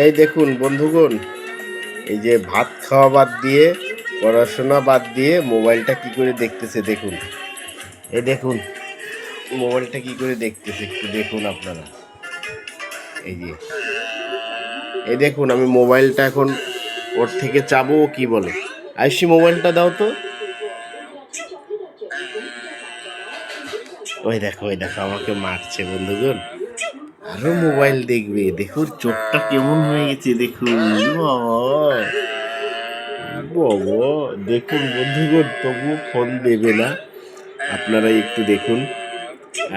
এই দেখুন বন্ধুগণ, এই যে ভাত খাওয়া বাদ দিয়ে, পড়াশোনা বাদ দিয়ে মোবাইলটা কি করে দেখতেছে দেখুন। এই দেখুন মোবাইলটা কি করে দেখতেছে, একটু দেখুন আপনারা। এই যে এই দেখুন, আমি মোবাইলটা এখন ওর থেকে চাবো, ও কি বলে, আইসি মোবাইলটা দাও তো। ওই দেখো আমাকে মারছে বন্ধুগণ, আরো মোবাইল দেখবে। দেখুন চোখটা কেমন হয়ে গেছে দেখুন। বাবা বাবা, দেখুন বন্ধুগণ, তবুও ফোন দেবে না। আপনারা একটু দেখুন।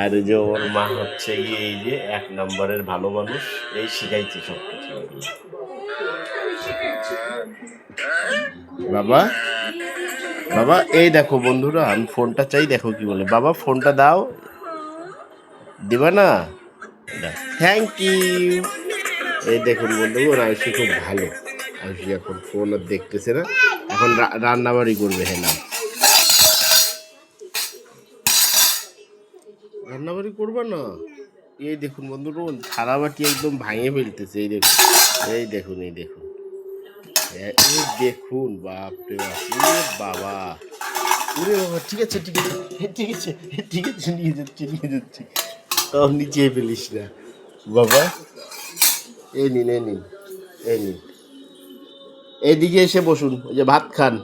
আর এই যে ওর মা হচ্ছে গিয়ে এই যে 1 নম্বরের ভালো মানুষ, এই শিখাইছে সব কিছু। বাবা বাবা, এই দেখো বন্ধুরা, আমি ফোনটা চাই, দেখো কি বলে। বাবা ফোনটা দাও, দিবা না? Thank you. এই দেখুন বন্ধুগণ, আয়ুষি খুব ভালো। আয়ুষি এখন ফোন আর দেখতেছে না, এখন রান্নাবাড়ি করবে। হ্যাঁ না, রান্নাবাড়ি করবে না। এই দেখুন বন্ধুগণ, থালা বাটি একদম ভাঙে ফেলতেছে। এই দেখুন এই দেখুন এই দেখুন এই দেখুন, বাপরে বাপ, বাবা, ওরে বাবা। ঠিক আছে ঠিক আছে ঠিক আছে ঠিক আছে, নিয়ে যাচ্ছি। তাও নিচে ফেলিস না বাবা। এই নিন এই নিন, এইদিকে এসে বসুন, ওই যে ভাত খান।